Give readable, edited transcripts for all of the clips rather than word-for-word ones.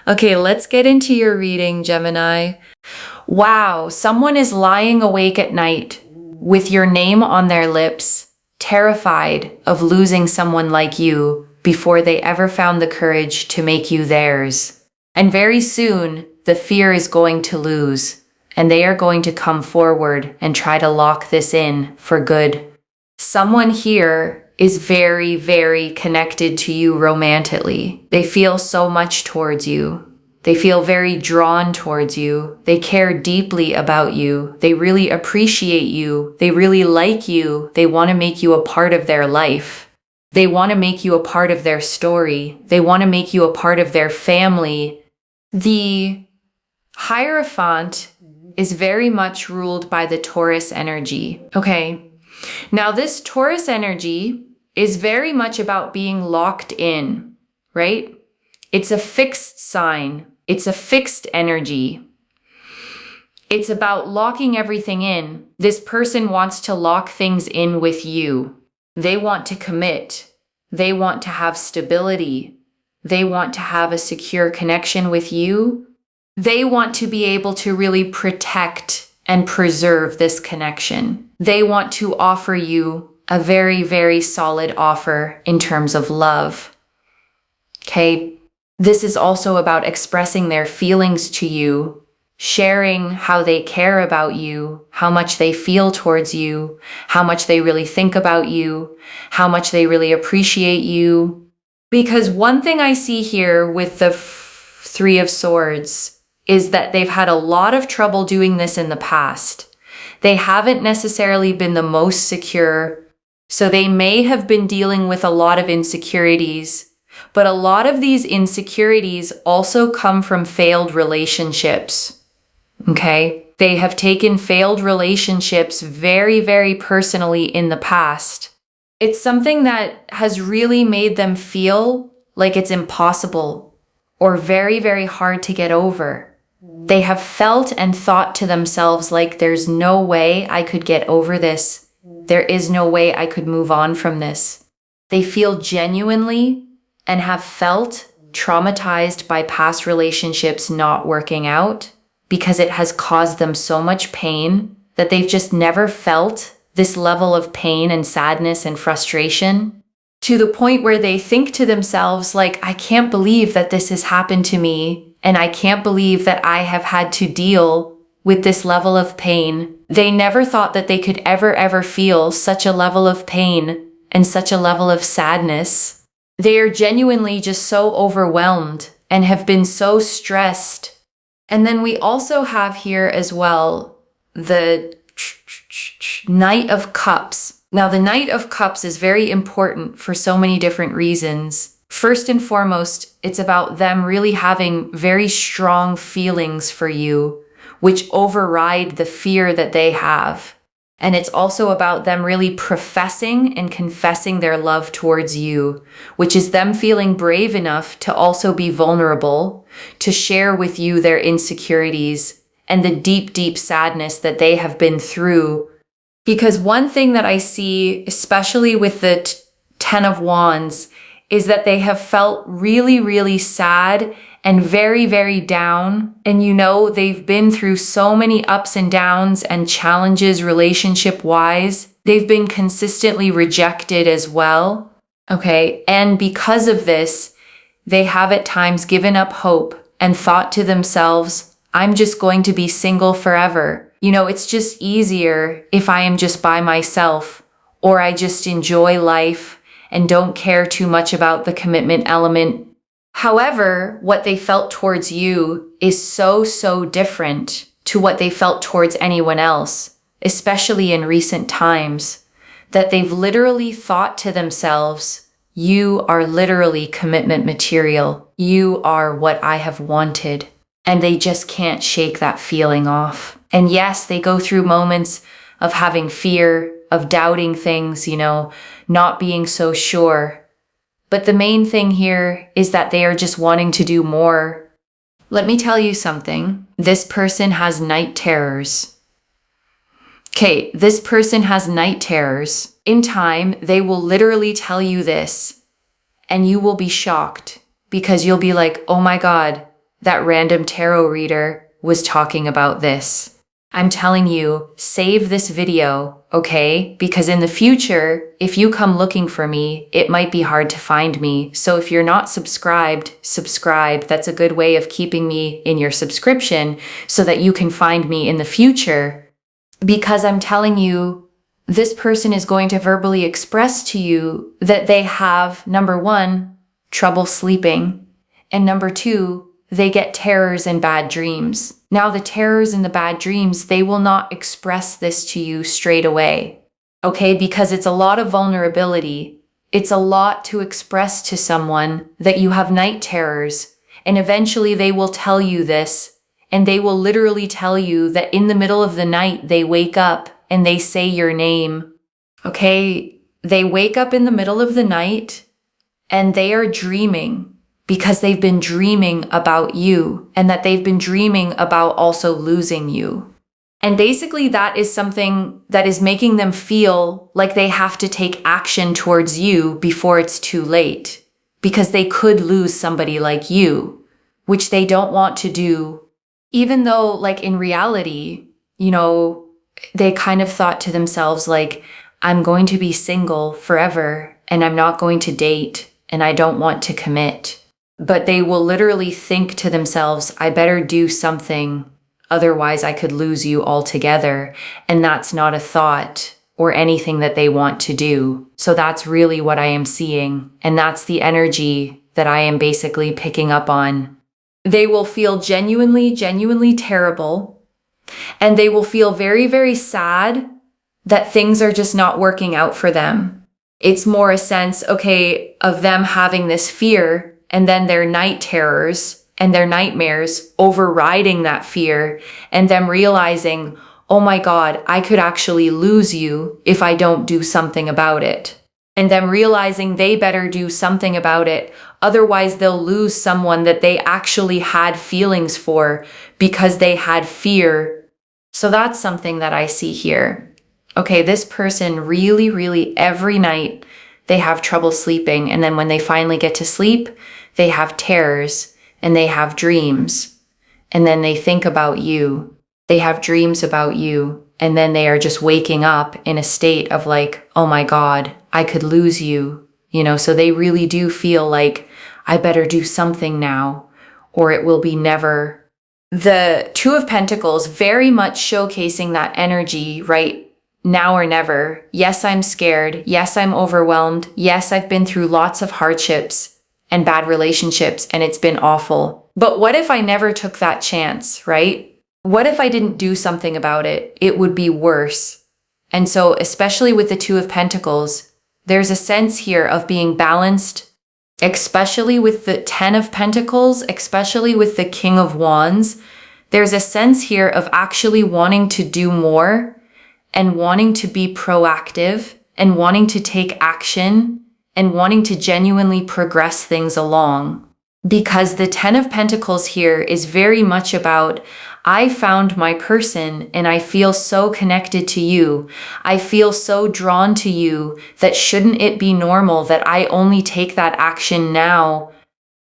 Okay, let's get into your reading, Gemini. Wow, someone is lying awake at night with your name on their lips, terrified of losing someone like you before they ever found the courage to make you theirs. And very soon, the fear is going to lose, and they are going to come forward and try to lock this in for good. Someone here is very, very connected to you romantically. They feel so much towards you. They feel very drawn towards you. They care deeply about you. They really appreciate you. They really like you. They want to make you a part of their life. They want to make you a part of their story. They want to make you a part of their family. The Hierophant is very much ruled by the Taurus energy. Okay. Now this Taurus energy is very much about being locked in, right? It's a fixed sign. It's a fixed energy. It's about locking everything in. This person wants to lock things in with you. They want to commit. They want to have stability. They want to have a secure connection with you. They want to be able to really protect and preserve this connection. They want to offer you a very, very solid offer in terms of love. Okay? This is also about expressing their feelings to you, sharing how they care about you, how much they feel towards you, how much they really think about you, how much they really appreciate you. Because one thing I see here with the Three of Swords is that they've had a lot of trouble doing this in the past. They haven't necessarily been the most secure, so they may have been dealing with a lot of insecurities. But a lot of these insecurities also come from failed relationships, okay? They have taken failed relationships very, very personally in the past. It's something that has really made them feel like it's impossible or very, very hard to get over. They have felt and thought to themselves like there's no way I could get over this. There is no way I could move on from this. They feel genuinely and have felt traumatized by past relationships not working out because it has caused them so much pain that they've just never felt this level of pain and sadness and frustration to the point where they think to themselves like, I can't believe that this has happened to me, and I can't believe that I have had to deal with this level of pain. They never thought that they could ever feel such a level of pain and such a level of sadness. They are genuinely just so overwhelmed and have been so stressed. And then we also have here as well the Knight of Cups. Now, the Knight of Cups is very important for so many different reasons. First and foremost, it's about them really having very strong feelings for you, which override the fear that they have. And it's also about them really professing and confessing their love towards you, which is them feeling brave enough to also be vulnerable, to share with you their insecurities and the deep, deep sadness that they have been through. Because one thing that I see, especially with the Ten of Wands, is that they have felt really, really sad and very, very down. And they've been through so many ups and downs and challenges relationship-wise. They've been consistently rejected as well. Okay. And because of this, they have at times given up hope and thought to themselves, I'm just going to be single forever. It's just easier if I am just by myself, or I just enjoy life and don't care too much about the commitment element. However, what they felt towards you is so, so different to what they felt towards anyone else, especially in recent times, that they've literally thought to themselves, you are literally commitment material. You are what I have wanted. And they just can't shake that feeling off. And yes, they go through moments of having fear, of doubting things, not being so sure. But the main thing here is that they are just wanting to do more. Let me tell you something. This person has night terrors. Okay, this person has night terrors. In time, they will literally tell you this, and you will be shocked because you'll be like, oh my God, that random tarot reader was talking about this. I'm telling you, save this video, okay? Because in the future, if you come looking for me, it might be hard to find me. So if you're not subscribed, subscribe. That's a good way of keeping me in your subscription so that you can find me in the future. Because I'm telling you, this person is going to verbally express to you that they have, number one, trouble sleeping, and number two, they get terrors and bad dreams. Now, the terrors and the bad dreams, they will not express this to you straight away, okay? Because it's a lot of vulnerability. It's a lot to express to someone that you have night terrors, and eventually they will tell you this, and they will literally tell you that in the middle of the night, they wake up and they say your name, okay? They wake up in the middle of the night and they are dreaming because they've been dreaming about you and that they've been dreaming about also losing you. And basically that is something that is making them feel like they have to take action towards you before it's too late, because they could lose somebody like you, which they don't want to do. Even though, like, in reality, you know, they kind of thought to themselves, like, I'm going to be single forever and I'm not going to date and I don't want to commit. But they will literally think to themselves, I better do something, otherwise I could lose you altogether. And that's not a thought or anything that they want to do. So that's really what I am seeing. And that's the energy that I am basically picking up on. They will feel genuinely, genuinely terrible. And they will feel very, very sad that things are just not working out for them. It's more a sense, okay, of them having this fear and then their night terrors and their nightmares overriding that fear, and them realizing, oh my God, I could actually lose you if I don't do something about it. And them realizing they better do something about it, otherwise they'll lose someone that they actually had feelings for because they had fear. So that's something that I see here. Okay, this person really, really every night they have trouble sleeping, and then when they finally get to sleep, they have terrors and they have dreams, and then they think about you. They have dreams about you, and then they are just waking up in a state of like, oh my God, I could lose you, you know, so they really do feel like I better do something now or it will be never. The Two of Pentacles very much showcasing that energy, right? Now or never. Yes, I'm scared. Yes, I'm overwhelmed. Yes, I've been through lots of hardships and bad relationships and it's been awful. But what if I never took that chance, right? What if I didn't do something about it? It would be worse. And so, especially with the Two of Pentacles, there's a sense here of being balanced, especially with the Ten of Pentacles, especially with the King of Wands. There's a sense here of actually wanting to do more and wanting to be proactive and wanting to take action and wanting to genuinely progress things along. Because the Ten of Pentacles here is very much about, I found my person and I feel so connected to you. I feel so drawn to you that shouldn't it be normal that I only take that action now?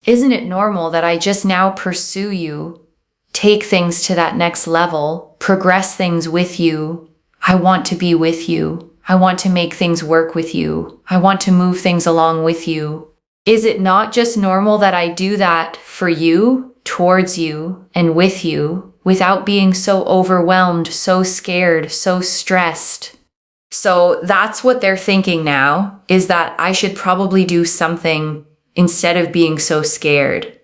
Isn't it normal that I just now pursue you, take things to that next level, progress things with you? I want to be with you. I want to make things work with you. I want to move things along with you. Is it not just normal that I do that for you, towards you, and with you, without being so overwhelmed, so scared, so stressed? So that's what they're thinking now, is that I should probably do something instead of being so scared.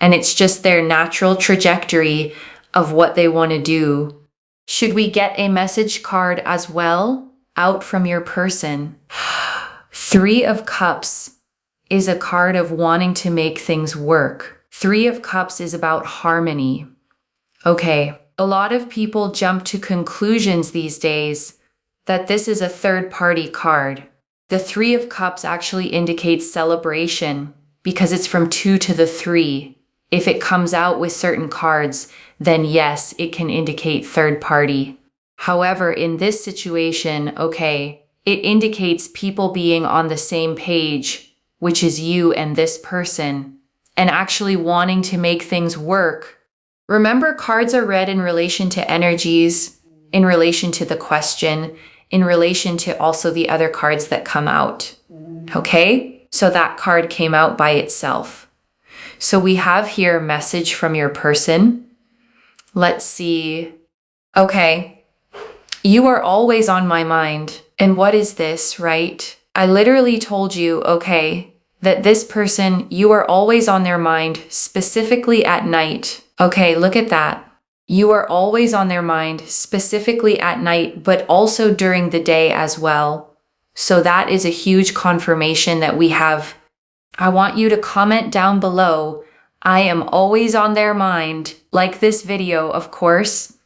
And it's just their natural trajectory of what they want to do. Should we get a message card as well out from your person? Three of Cups is a card of wanting to make things work. Three of Cups is about harmony. Okay, a lot of people jump to conclusions these days that this is a third-party card. The Three of Cups actually indicates celebration because it's from 2 to the 3. If it comes out with certain cards, then yes, it can indicate third party. However, in this situation, okay, it indicates people being on the same page, which is you and this person. and actually wanting to make things work. Remember, cards are read in relation to energies, in relation to the question, in relation to also the other cards that come out. Okay? So that card came out by itself. So we have here a message from your person. Let's see. Okay. You are always on my mind. And what is this, right? I literally told you, okay, that this person, you are always on their mind, specifically at night. Okay, look at that. You are always on their mind, specifically at night, but also during the day as well. So that is a huge confirmation that we have. I want you to comment down below, I am always on their mind. Like this video, of course.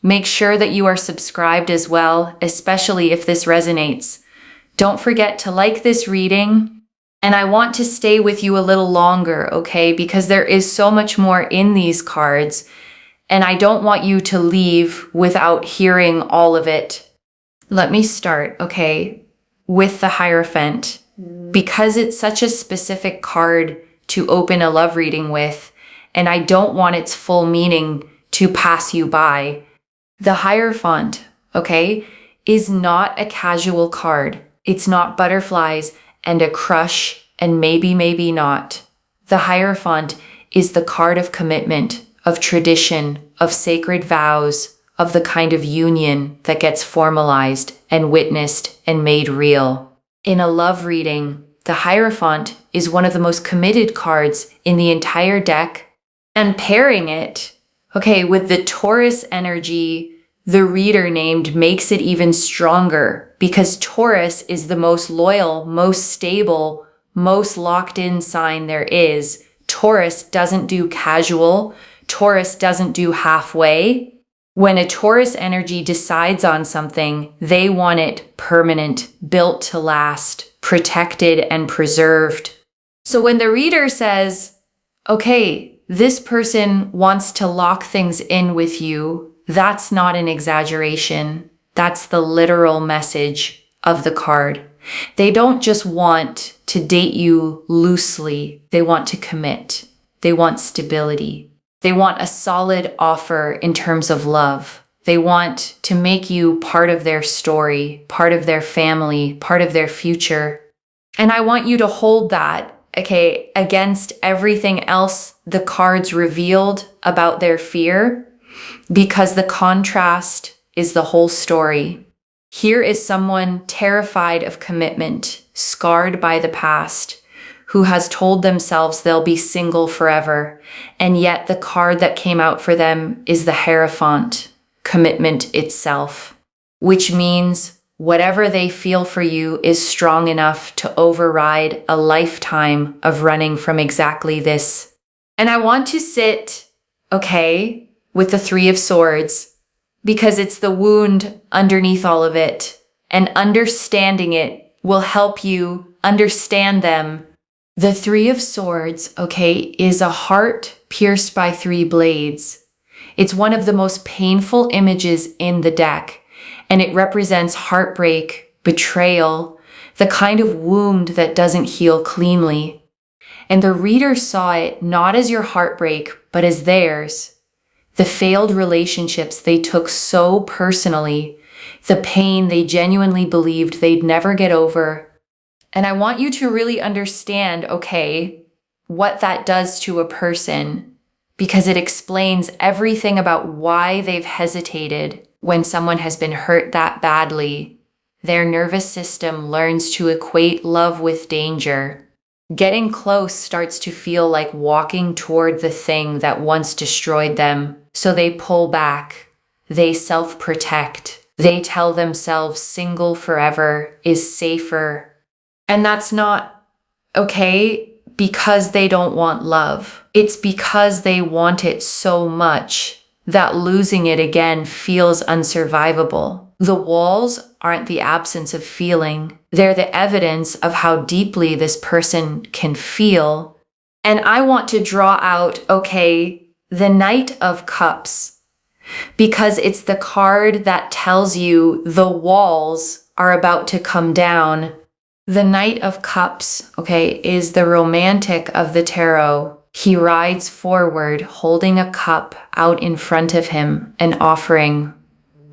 Make sure that you are subscribed as well, especially if this resonates. Don't forget to like this reading. And I want to stay with you a little longer, okay? Because there is so much more in these cards. And I don't want you to leave without hearing all of it. Let me start, okay, with the Hierophant. Because it's such a specific card to open a love reading with, and I don't want its full meaning to pass you by. The Hierophant, okay, is not a casual card. It's not butterflies and a crush and maybe, maybe not. The Hierophant is the card of commitment, of tradition, of sacred vows, of the kind of union that gets formalized and witnessed and made real. In a love reading, the Hierophant is one of the most committed cards in the entire deck, and pairing it, okay, with the Taurus energy the reader named makes it even stronger, because Taurus is the most loyal, most stable, most locked in sign there is. Taurus doesn't do casual. Taurus doesn't do halfway. When a Taurus energy decides on something, they want it permanent, built to last, protected and preserved. So when the reader says, okay, this person wants to lock things in with you, that's not an exaggeration. That's the literal message of the card. They don't just want to date you loosely. They want to commit. They want stability. They want a solid offer in terms of love. They want to make you part of their story, part of their family, part of their future. And I want you to hold that, okay, against everything else the cards revealed about their fear, because the contrast is the whole story. Here is someone terrified of commitment, scarred by the past, who has told themselves they'll be single forever, and yet the card that came out for them is the Hierophant, commitment itself, which means whatever they feel for you is strong enough to override a lifetime of running from exactly this. And I want to sit, okay, with the Three of Swords, because it's the wound underneath all of it, and understanding it will help you understand them. The Three of Swords, okay, is a heart pierced by three blades. It's one of the most painful images in the deck, and it represents heartbreak, betrayal, the kind of wound that doesn't heal cleanly. And the reader saw it not as your heartbreak, but as theirs. The failed relationships they took so personally, the pain they genuinely believed they'd never get over. And I want you to really understand, okay, what that does to a person, because it explains everything about why they've hesitated when someone has been hurt that badly. Their nervous system learns to equate love with danger. Getting close starts to feel like walking toward the thing that once destroyed them. So they pull back, they self-protect, they tell themselves single forever is safer. And that's not okay because they don't want love. It's because they want it so much that losing it again feels unsurvivable. The walls aren't the absence of feeling. They're the evidence of how deeply this person can feel. And I want to draw out, okay, the Knight of Cups, because it's the card that tells you the walls are about to come down. The Knight of Cups, okay, is the romantic of the tarot. He rides forward holding a cup out in front of him and offering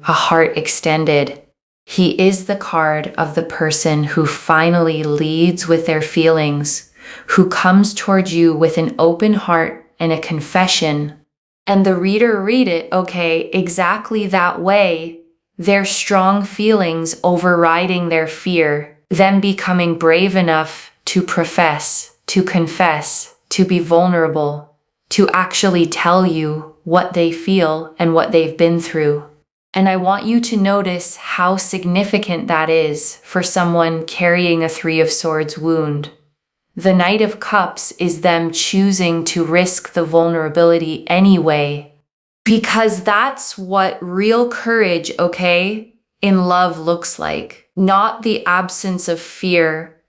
a heart extended. He is the card of the person who finally leads with their feelings, who comes towards you with an open heart and a confession. And the reader read it, okay, exactly that way. Their strong feelings overriding their fear, them becoming brave enough to profess, to confess, to be vulnerable, to actually tell you what they feel and what they've been through. And I want you to notice how significant that is for someone carrying a Three of Swords wound. The Knight of Cups is them choosing to risk the vulnerability anyway, because that's what real courage, okay, in love looks like. Not the absence of fear,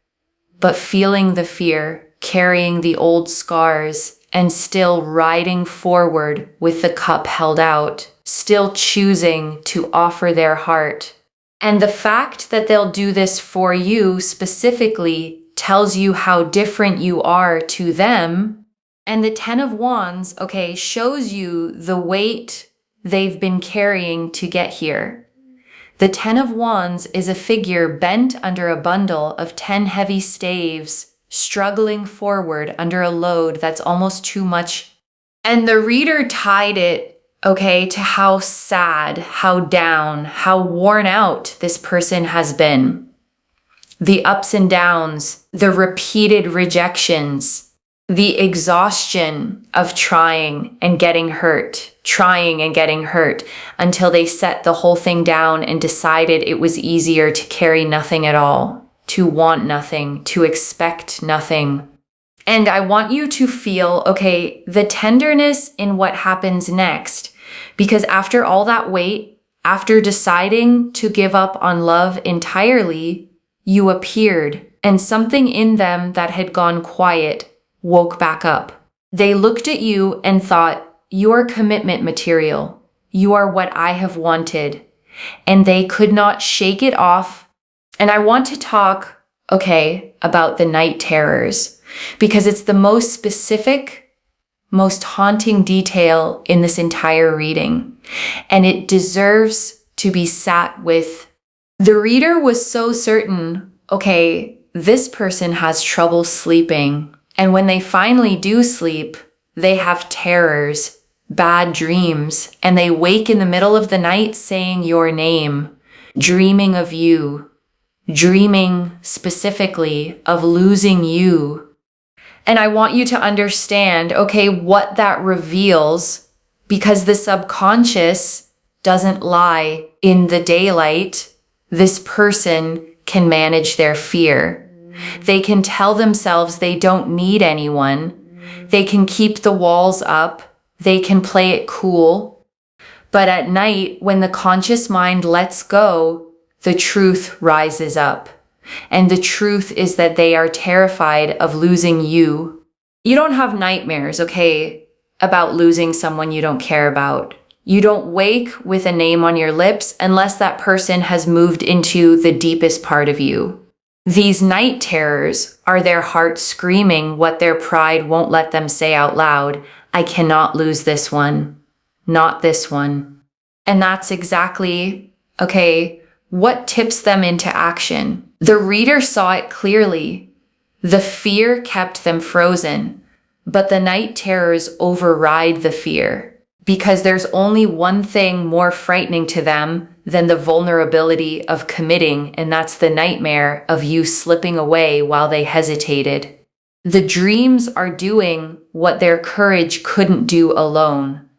but feeling the fear, carrying the old scars, and still riding forward with the cup held out, still choosing to offer their heart. And the fact that they'll do this for you specifically tells you how different you are to them. And the Ten of Wands, okay, shows you the weight they've been carrying to get here. The Ten of Wands is a figure bent under a bundle of 10 heavy staves, struggling forward under a load that's almost too much. And the reader tied it, okay, to how sad, how down, how worn out this person has been. The ups and downs, the repeated rejections, the exhaustion of trying and getting hurt until they set the whole thing down and decided it was easier to carry nothing at all, to want nothing, to expect nothing. And I want you to feel, okay, the tenderness in what happens next, because after all that weight, after deciding to give up on love entirely, you appeared, and something in them that had gone quiet woke back up. They looked at you and thought, "You're commitment material. You are what I have wanted." And they could not shake it off. And I want to talk, okay, about the night terrors, because it's the most specific, most haunting detail in this entire reading. And it deserves to be sat with. The reader was so certain, okay, this person has trouble sleeping. And when they finally do sleep, they have terrors, bad dreams, and they wake in the middle of the night saying your name, dreaming of you, dreaming specifically of losing you. And I want you to understand, okay, what that reveals, because the subconscious doesn't lie in the daylight. This person can manage their fear. They can tell themselves they don't need anyone. They can keep the walls up. They can play it cool. But at night, when the conscious mind lets go, the truth rises up. And the truth is that they are terrified of losing you. You don't have nightmares, okay, about losing someone you don't care about. You don't wake with a name on your lips unless that person has moved into the deepest part of you. These night terrors are their heart screaming what their pride won't let them say out loud. I cannot lose this one. Not this one. And that's exactly, okay, what tips them into action. The reader saw it clearly. The fear kept them frozen, but the night terrors override the fear. Because there's only one thing more frightening to them than the vulnerability of committing, and that's the nightmare of you slipping away while they hesitated. The dreams are doing what their courage couldn't do alone,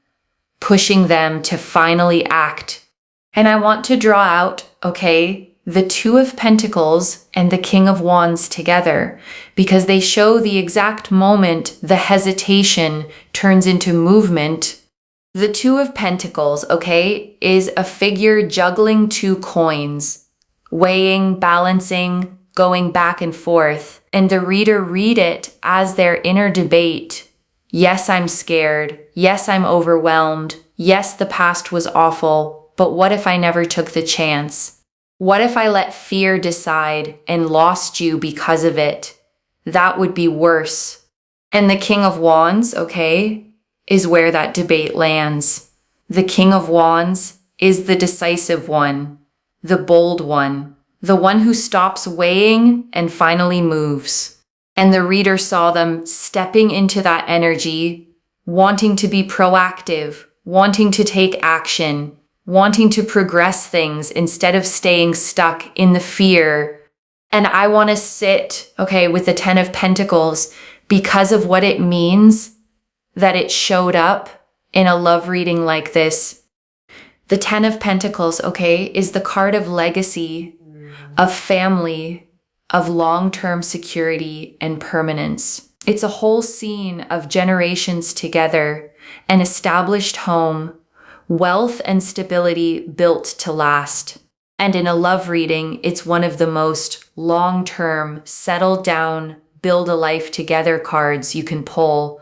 pushing them to finally act. And I want to draw out, okay, the Two of Pentacles and the King of Wands together, because they show the exact moment the hesitation turns into movement. The Two of Pentacles, okay, is a figure juggling two coins, weighing, balancing, going back and forth. And the reader read it as their inner debate. Yes, I'm scared. Yes, I'm overwhelmed. Yes, the past was awful. But what if I never took the chance? What if I let fear decide and lost you because of it? That would be worse. And the King of Wands, okay, is where that debate lands. The King of Wands is the decisive one, the bold one, the one who stops weighing and finally moves. And the reader saw them stepping into that energy, wanting to be proactive, wanting to take action, wanting to progress things instead of staying stuck in the fear. And I want to sit, okay, with the 10 of Pentacles because of what it means that it showed up in a love reading like this. The 10 of Pentacles, okay, is the card of legacy, of family, of long-term security and permanence. It's a whole scene of generations together, an established home, wealth and stability built to last. And in a love reading, it's one of the most long-term, settled down, build a life together cards you can pull.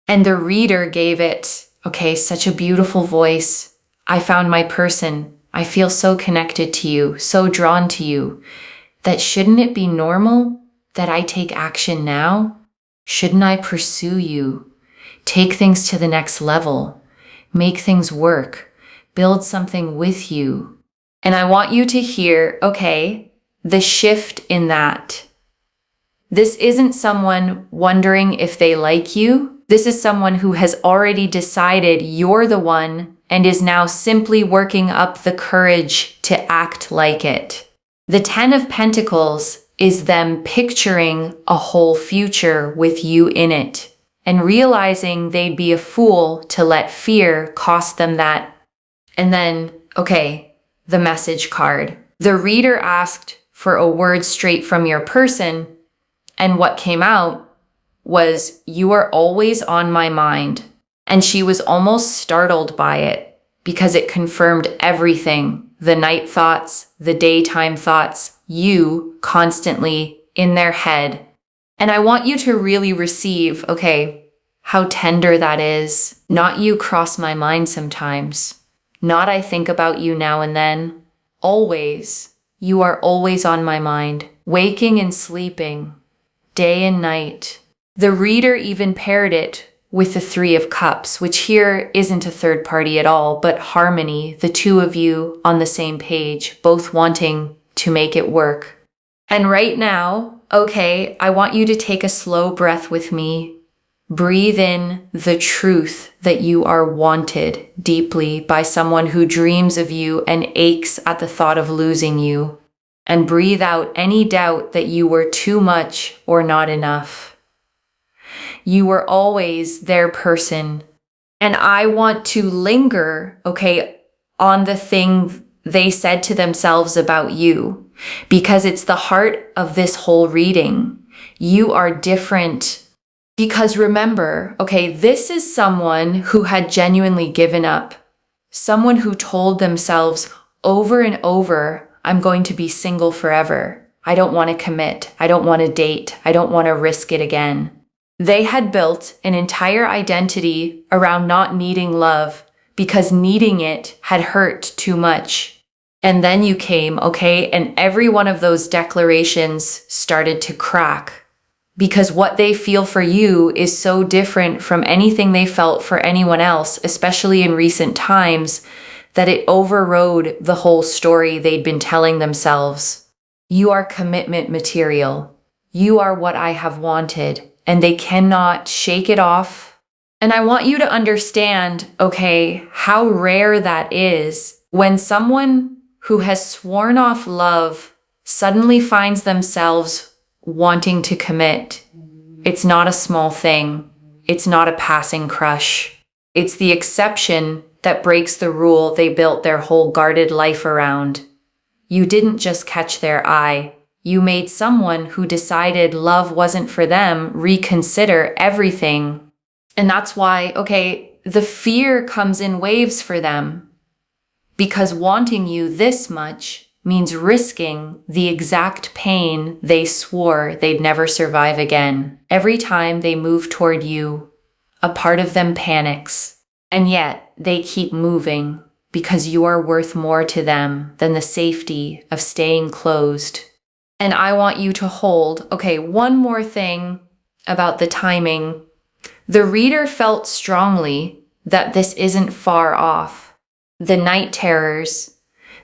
And the reader gave it, okay, such a beautiful voice. I found my person. I feel so connected to you, so drawn to you. That shouldn't it be normal that I take action now? Shouldn't I pursue you? Take things to the next level. Make things work. Build something with you. And I want you to hear, okay, the shift in that. This isn't someone wondering if they like you. This is someone who has already decided you're the one and is now simply working up the courage to act like it. The 10 of Pentacles is them picturing a whole future with you in it and realizing they'd be a fool to let fear cost them that. And then, okay, the message card. The reader asked for a word straight from your person, and what came out was, "You are always on my mind." And she was almost startled by it because it confirmed everything. The night thoughts, the daytime thoughts, you constantly in their head. And I want you to really receive, okay, how tender that is. Not you cross my mind sometimes. Not I think about you now and then. Always. You are always on my mind. Waking and sleeping. Day and night. The reader even paired it with the 3 of Cups, which here isn't a third party at all, but harmony, the two of you on the same page, both wanting to make it work. And right now, okay, I want you to take a slow breath with me. Breathe in the truth that you are wanted deeply by someone who dreams of you and aches at the thought of losing you. And breathe out any doubt that you were too much or not enough. You were always their person. And I want to linger, okay, on the thing they said to themselves about you, because it's the heart of this whole reading. You are different. Because remember, okay, this is someone who had genuinely given up. Someone who told themselves over and over, I'm going to be single forever. I don't want to commit. I don't want to date. I don't want to risk it again. They had built an entire identity around not needing love because needing it had hurt too much. And then you came, okay, and every one of those declarations started to crack because what they feel for you is so different from anything they felt for anyone else, especially in recent times, that it overrode the whole story they'd been telling themselves. You are commitment material. You are what I have wanted. And they cannot shake it off. And I want you to understand, okay, how rare that is when someone who has sworn off love suddenly finds themselves wanting to commit. It's not a small thing. It's not a passing crush. It's the exception that breaks the rule they built their whole guarded life around. You didn't just catch their eye. You made someone who decided love wasn't for them reconsider everything. And that's why, okay, the fear comes in waves for them. Because wanting you this much means risking the exact pain they swore they'd never survive again. Every time they move toward you, a part of them panics. And yet they keep moving because you are worth more to them than the safety of staying closed. And I want you to hold, okay, one more thing about the timing. The reader felt strongly that this isn't far off. The night terrors,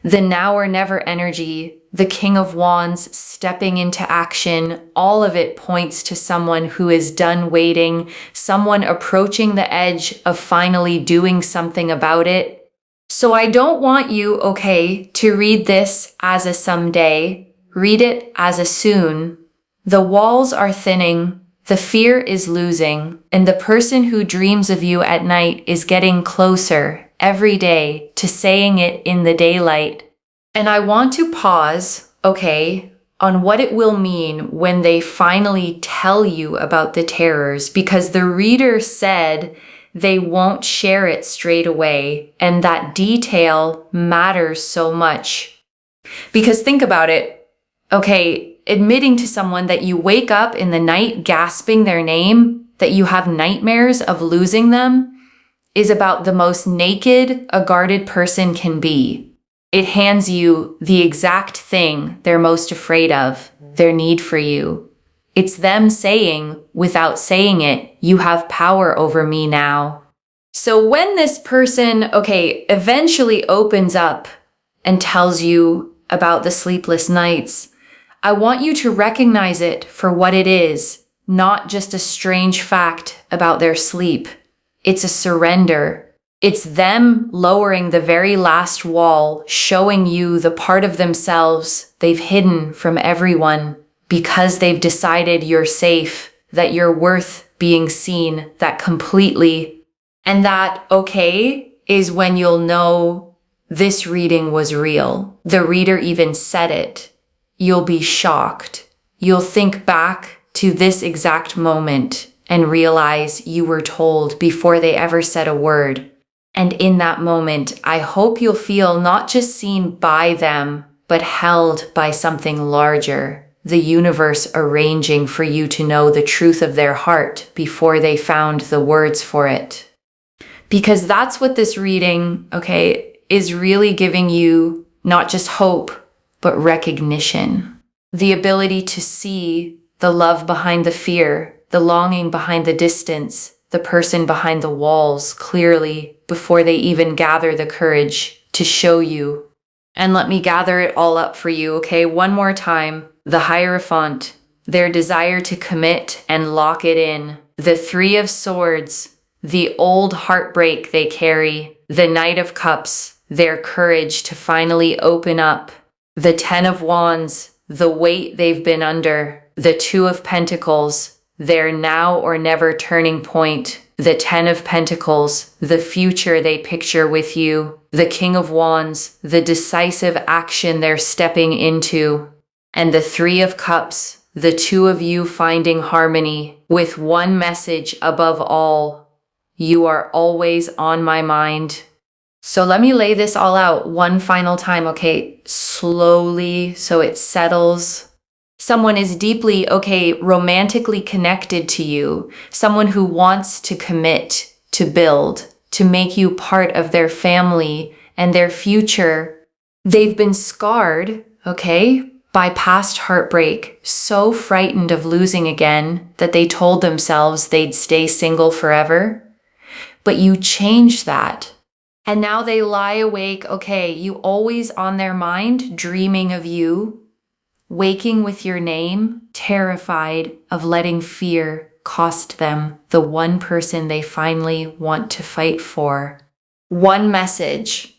the now or never energy, the King of Wands stepping into action, all of it points to someone who is done waiting, someone approaching the edge of finally doing something about it. So I don't want you, okay, to read this as a someday. Read it as a soon. The walls are thinning, the fear is losing, and the person who dreams of you at night is getting closer every day to saying it in the daylight. And I want to pause, okay, on what it will mean when they finally tell you about the terrors, because the reader said they won't share it straight away, and that detail matters so much. Because think about it, okay, admitting to someone that you wake up in the night gasping their name, that you have nightmares of losing them, is about the most naked a guarded person can be. It hands you the exact thing they're most afraid of, their need for you. It's them saying, without saying it, you have power over me now. So when this person, okay, eventually opens up and tells you about the sleepless nights, I want you to recognize it for what it is, not just a strange fact about their sleep. It's a surrender. It's them lowering the very last wall, showing you the part of themselves they've hidden from everyone because they've decided you're safe, that you're worth being seen, that completely. And that, okay, is when you'll know this reading was real. The reader even said it. You'll be shocked. You'll think back to this exact moment and realize you were told before they ever said a word. And in that moment, I hope you'll feel not just seen by them, but held by something larger, the universe arranging for you to know the truth of their heart before they found the words for it. Because that's what this reading, okay, is really giving you, not just hope, but recognition. The ability to see the love behind the fear, the longing behind the distance, the person behind the walls clearly before they even gather the courage to show you. And let me gather it all up for you, okay? One more time. The Hierophant, their desire to commit and lock it in. The Three of Swords, the old heartbreak they carry. The Knight of Cups, their courage to finally open up. The Ten of Wands, the weight they've been under. The Two of Pentacles, their now or never turning point. The Ten of Pentacles, the future they picture with you. The King of Wands, the decisive action they're stepping into. And the Three of Cups, the two of you finding harmony with one message above all. You are always on my mind. So let me lay this all out one final time, okay? Slowly, so it settles. Someone is deeply, okay, romantically connected to you. Someone who wants to commit, to build, to make you part of their family and their future. They've been scarred, okay, by past heartbreak, so frightened of losing again that they told themselves they'd stay single forever. But you changed that. And now they lie awake, okay, you always on their mind, dreaming of you, waking with your name, terrified of letting fear cost them the one person they finally want to fight for. One message.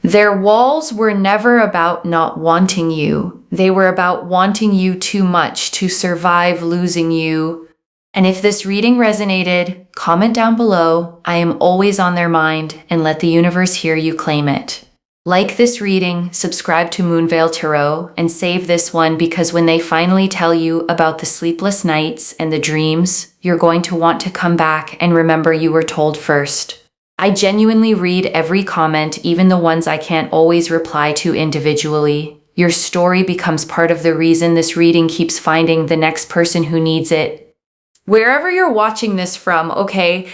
Their walls were never about not wanting you. They were about wanting you too much to survive losing you. And if this reading resonated, comment down below. I am always on their mind, and let the universe hear you claim it. Like this reading, subscribe to Moonveil Tarot, and save this one, because when they finally tell you about the sleepless nights and the dreams, you're going to want to come back and remember you were told first. I genuinely read every comment, even the ones I can't always reply to individually. Your story becomes part of the reason this reading keeps finding the next person who needs it. Wherever you're watching this from, okay,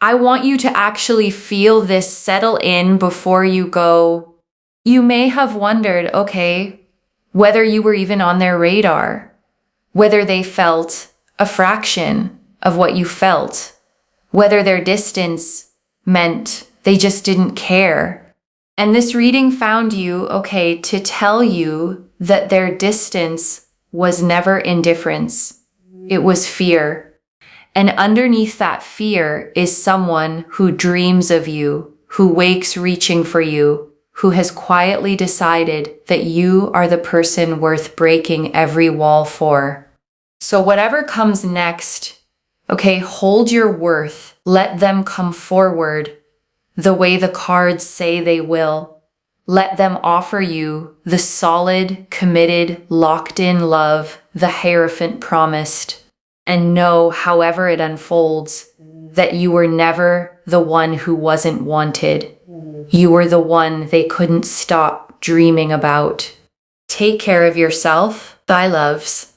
I want you to actually feel this settle in before you go. You may have wondered, okay, whether you were even on their radar, whether they felt a fraction of what you felt, whether their distance meant they just didn't care. And this reading found you, okay, to tell you that their distance was never indifference. It was fear. And underneath that fear is someone who dreams of you, who wakes reaching for you, who has quietly decided that you are the person worth breaking every wall for. So whatever comes next, okay, hold your worth. Let them come forward the way the cards say they will. Let them offer you the solid, committed, locked-in love the Hierophant promised. And know, however it unfolds, that you were never the one who wasn't wanted. You were the one they couldn't stop dreaming about. Take care of yourself, thy loves.